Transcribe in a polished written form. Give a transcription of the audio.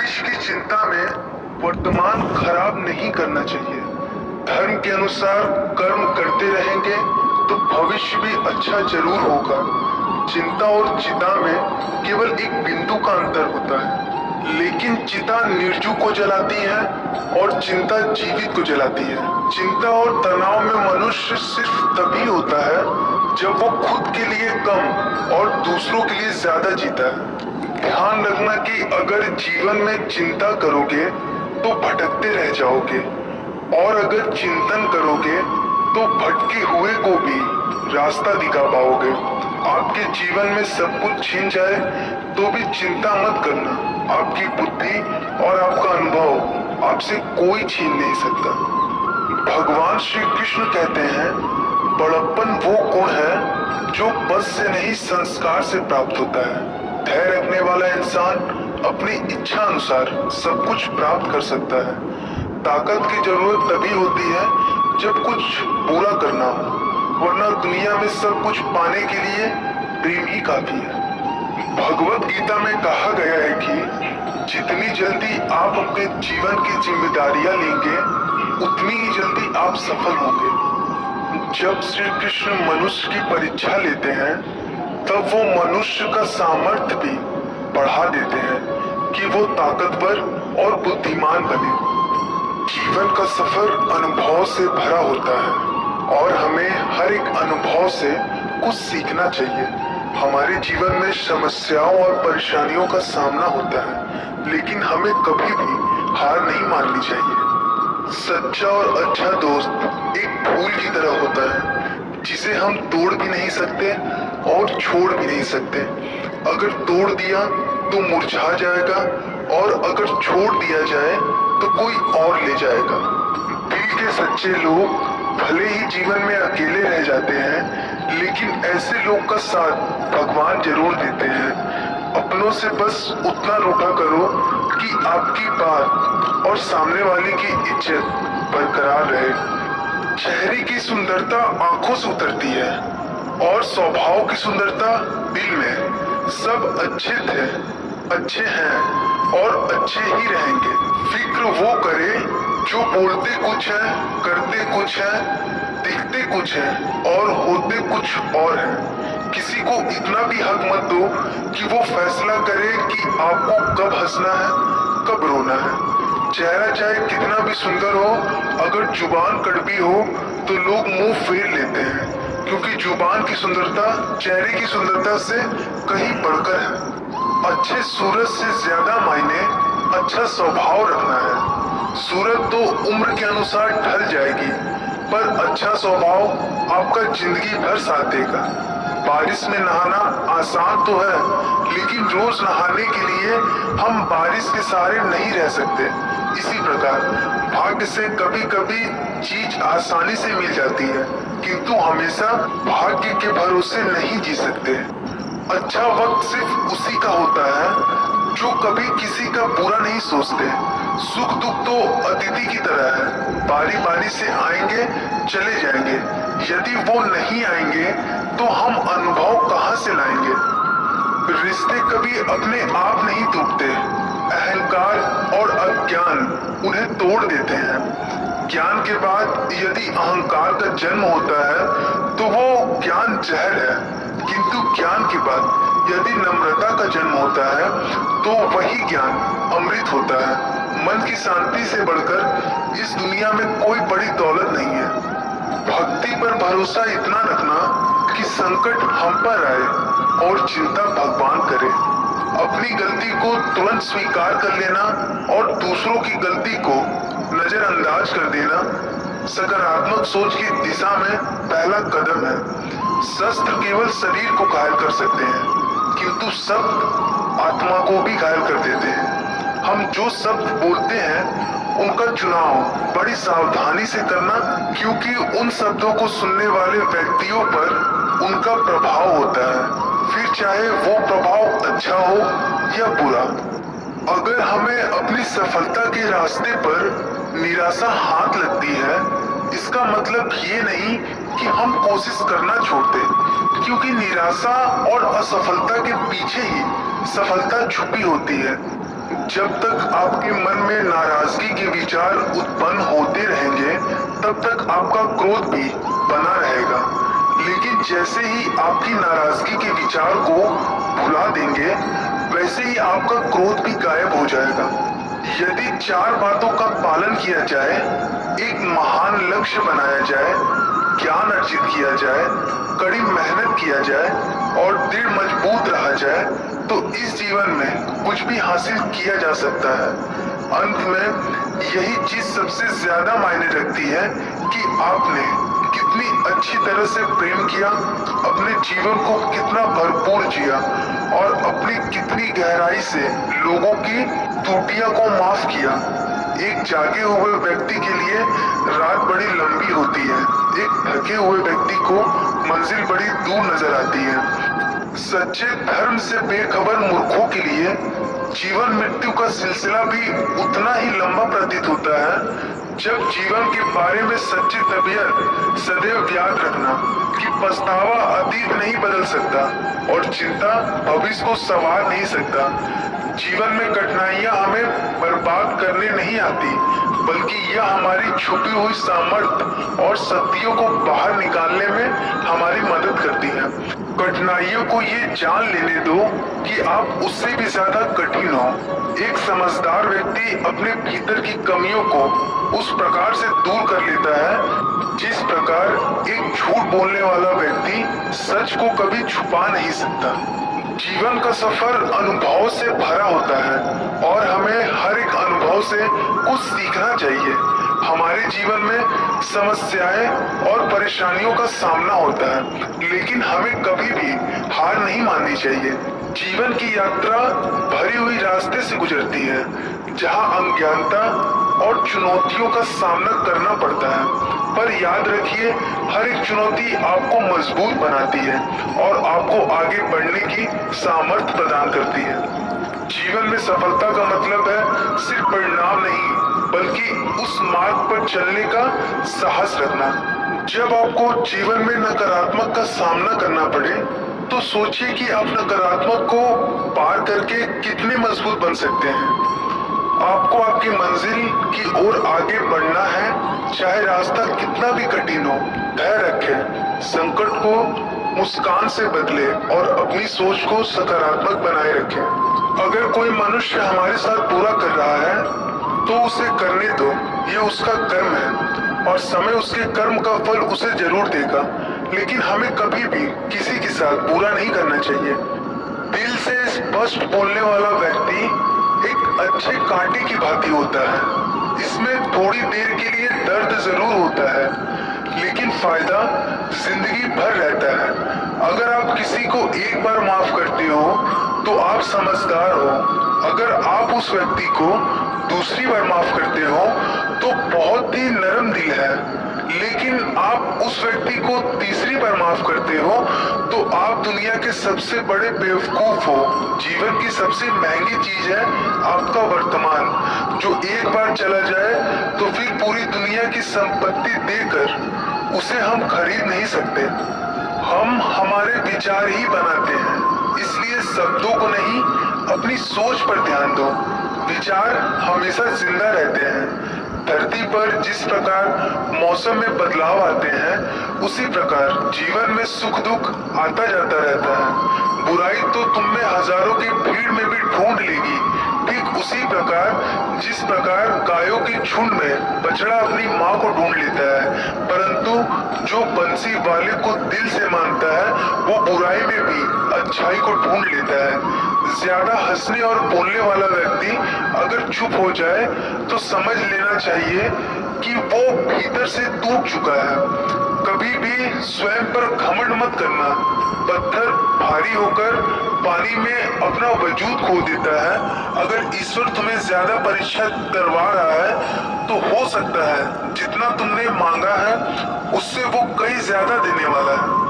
भविष्य की चिंता में वर्तमान खराब नहीं करना चाहिए। धर्म के अनुसार कर्म करते रहेंगे तो भविष्य भी अच्छा जरूर होगा। चिंता और चिता में केवल एक बिंदु का अंतर होता है, लेकिन चिता निर्जीव को जलाती है और चिंता जीवित को जलाती है। चिंता और तनाव में मनुष्य सिर्फ तभी होता है जब वो खुद के लिए कम और दूसरों के लिए ज्यादा जीता है। ध्यान रखना कि अगर जीवन में चिंता करोगे तो भटकते रह जाओगे, और अगर चिंतन करोगे तो भटके हुए को भी रास्ता दिखा पाओगे। आपके जीवन में सब कुछ छिन जाए तो भी चिंता मत करना। आपकी बुद्धि और आपका अनुभव आपसे कोई छीन नहीं सकता। भगवान श्री कृष्ण कहते हैं, बड़प्पन वो गुण है जो बस से नहीं संस्कार से प्राप्त होता है। धैर्य रखने वाला इंसान अपनी इच्छा अनुसार सब कुछ प्राप्त कर सकता है। ताकत की जरूरत तभी होती है जब कुछ बुरा करना हो, वरना दुनिया में सब कुछ पाने के लिए प्रेम ही काफी है। भगवत गीता में कहा गया है कि जितनी जल्दी आप अपने जीवन की जिम्मेदारियां लेंगे उतनी ही जल्दी आप सफल होंगे। जब श्री कृष्ण मनुष्य की परीक्षा लेते हैं तब वो मनुष्य का सामर्थ्य भी बढ़ा देते हैं कि वो ताकतवर और बुद्धिमान बने। जीवन का सफर अनुभव से भरा होता है और हमें हर एक अनुभव से कुछ सीखना चाहिए। हमारे जीवन में समस्याओं और परेशानियों का सामना होता है, लेकिन हमें कभी भी हार नहीं माननी चाहिए। सच्चा और अच्छा दोस्त एक फूल की तरह होता है जिसे हम तोड़ भी नहीं सकते और छोड़ भी नहीं सकते। अगर तोड़ दिया तो मुरझा जाएगा, और अगर छोड़ दिया जाए तो कोई और ले जाएगा। दिल के सच्चे लोग भले ही जीवन में अकेले रह जाते हैं, लेकिन ऐसे लोग का साथ भगवान जरूर देते हैं। अपनों से बस उतना रूठा करो कि आपकी बात और सामने वाले की इज्जत बरकरार रहे। चेहरे की सुंदरता आंखों से उतरती है और स्वभाव की सुंदरता दिल में। सब अच्छे थे, अच्छे हैं और अच्छे ही रहेंगे। फिक्र वो करे जो बोलते कुछ है, करते कुछ है, दिखते कुछ है और होते कुछ और है। किसी को इतना भी हक मत दो कि वो फैसला करे कि आपको कब हंसना है, कब रोना है। चेहरा चाहे कितना भी सुंदर हो, अगर जुबान कड़वी हो तो लोग मुंह फेर लेते हैं, क्योंकि जुबान की सुंदरता चेहरे की सुंदरता से कहीं बढ़कर है। अच्छे सूरत से ज्यादा मायने अच्छा स्वभाव रखना है। सूरत तो उम्र के अनुसार ढल जाएगी, पर अच्छा स्वभाव आपका जिंदगी भर साथ देगा। बारिश में नहाना आसान तो है, लेकिन रोज नहाने के लिए हम बारिश के सहारे नहीं रह सकते। इसी प्रकार भाग्य से कभी कभी चीज आसानी से मिल जाती है, किंतु हमेशा भाग्य के भरोसे नहीं जी सकते। अच्छा वक्त सिर्फ उसी का होता है जो कभी किसी का बुरा नहीं सोचते। सुख दुख तो अतिथि की तरह है, बारी बारी से आएंगे चले जाएंगे। यदि वो नहीं आएंगे तो हम अनुभव कहाँ से लाएंगे। रिश्ते कभी अपने आप नहीं टूटते, अहंकार और अज्ञान उन्हें तोड़ देते हैं। ज्ञान के बाद यदि अहंकार का जन्म होता है तो वो ज्ञान जहर है, किंतु ज्ञान के बाद यदि नम्रता का जन्म होता है तो वही ज्ञान अमृत होता है। मन की शांति से बढ़कर इस दुनिया में कोई बड़ी दौलत नहीं है। भक्ति पर भरोसा इतना रखना कि संकट हम पर आए और चिंता भगवान करे। अपनी गलती को तुरंत स्वीकार कर लेना और दूसरों की गलती को नजरअंदाज कर देना सकारात्मक सोच की दिशा में पहला कदम है। शस्त्र केवल शरीर को घायल कर सकते हैं, किंतु शब्द आत्मा को भी घायल कर देते हैं। हम जो शब्द बोलते हैं उनका चुनाव बड़ी सावधानी से करना, क्योंकि उन शब्दों को सुनने वाले व्यक्तियों पर उनका प्रभाव होता है, फिर चाहे वो प्रभाव अच्छा हो या बुरा। अगर हमें अपनी सफलता के रास्ते पर निराशा हाथ लगती है, इसका मतलब ये नहीं कि हम कोशिश करना छोड़ते, क्योंकि निराशा और असफलता के पीछे ही सफलता छुपी होती है। जब तक आपके मन में नाराजगी के विचार उत्पन्न होते रहेंगे तब तक आपका क्रोध भी बना रहेगा। लेकिन जैसे ही आपकी नाराजगी के विचार को भुला देंगे वैसे ही आपका क्रोध भी गायब हो जाएगा। यदि 4 बातों का पालन किया जाए, एक महान लक्ष्य बनाया जाए, ज्ञान अर्जित किया जाए, कड़ी मेहनत किया जाए और दृढ़ मजबूत रहा जाए तो इस जीवन में कुछ भी हासिल किया जा सकता है। अंत में यही चीज सबसे ज्यादा मायने रखती है कि आपने कितनी अच्छी तरह से प्रेम किया, अपने जीवन को कितना भरपूर जिया और अपनी कितनी गहराई से लोगों की त्रुटियों को माफ किया। एक जागे हुए व्यक्ति के लिए रात बड़ी लंबी होती है, एक थके हुए व्यक्ति को मंजिल बड़ी दूर नजर आती है। सच्चे धर्म से बेखबर मूर्खों के लिए जीवन मृत्यु का सिलसिला भी उतना ही लंबा प्रतीत होता है। जब जीवन के बारे में सच्ची तबीयत सदैव याद रखना कि पछतावा अतीत नहीं बदल सकता और चिंता भविष्य को संवार नहीं सकता। जीवन में कठिनाइयां हमें बर्बाद करने नहीं आती बल्कि यह हमारी छुपी हुई सामर्थ्य और शक्तियों को बाहर निकालने में हमारी मदद करती है। कठिनाइयों को ये जान लेने दो कि आप उससे भी ज्यादा कठिन हो। एक समझदार व्यक्ति अपने भीतर की कमियों को उस प्रकार से दूर कर लेता है जिस प्रकार एक झूठ बोलने वाला व्यक्ति सच को कभी छुपा नहीं सकता। जीवन का सफर अनुभव से भरा होता है और हमें हर एक अनुभव से कुछ सीखना चाहिए। हमारे जीवन में समस्याएं और परेशानियों का सामना होता है लेकिन हमें कभी भी हार नहीं माननी चाहिए। जीवन की यात्रा भरी हुई रास्ते से गुजरती है जहां अज्ञानता और चुनौतियों का सामना करना पड़ता है, पर याद रखिए हर एक चुनौती आपको मजबूत बनाती है और आपको आगे बढ़ने की सामर्थ्य प्रदान करती है। जीवन में सफलता का मतलब है सिर्फ परिणाम नहीं बल्कि उस मार्ग पर चलने का साहस रखना। जब आपको जीवन में नकारात्मक का सामना करना पड़े तो सोचिए कि आप नकारात्मक को पार करके कितने मजबूत बन सकते हैं। आपको आपकी मंजिल की ओर आगे बढ़ना है, चाहे रास्ता कितना भी कठिन हो। धैर्य रखें, संकट को मुस्कान से बदले और अपनी सोच को सकारात्मक बनाए रखें। अगर कोई मनुष्य हमारे साथ बुरा कर रहा है तो उसे करने दो, ये उसका कर्म है और समय उसके कर्म का फल उसे जरूर देगा। लेकिन हमें कभी भी किसी के साथ बुरा नहीं करना चाहिए। दिल से स्पष्ट बोलने वाला व्यक्ति एक अच्छे कांटे की भांति होता है। इसमें थोड़ी देर के लिए दर्द जरूर होता है लेकिन फायदा जिंदगी भर रहता है। अगर आप किसी को एक बार माफ करते हो तो आप समझदार हो। अगर आप उस व्यक्ति को दूसरी बार माफ करते हो तो बहुत ही नरम दिल है। लेकिन आप उस व्यक्ति को तीसरी बार माफ करते हो तो आप दुनिया के सबसे बड़े बेवकूफ हो। जीवन की सबसे महंगी चीज है आपका वर्तमान, जो एक बार चला जाए तो फिर पूरी दुनिया की संपत्ति देकर उसे हम खरीद नहीं सकते। हम हमारे विचार ही बनाते हैं, इसलिए शब्दों को नहीं अपनी सोच पर ध्यान दो। विचार हमेशा जिंदा रहते हैं। धरती पर जिस प्रकार मौसम में बदलाव आते हैं उसी प्रकार जीवन में सुख दुख आता जाता रहता है। बुराई तो तुम में हजारों की भीड़ में भी ढूंढ लेगी। ठीक उसी प्रकार जिस प्रकार गायों के झुंड में बछड़ा अपनी माँ को ढूंढ लेता है, परंतु जो बंसी वाले को दिल से मानता है वो बुराई में भी अच्छाई को ढूंढ लेता है। ज्यादा हंसने और बोलने वाला व्यक्ति अगर चुप हो जाए तो समझ लेना चाहिए कि वो भीतर से टूट चुका है। कभी भी स्वयं पर घमंड मत करना। पत्थर भारी होकर पानी में अपना वजूद खो देता है। अगर ईश्वर तुम्हें ज्यादा परीक्षा करवा रहा है तो हो सकता है जितना तुमने मांगा है उससे वो कहीं ज्यादा देने वाला है।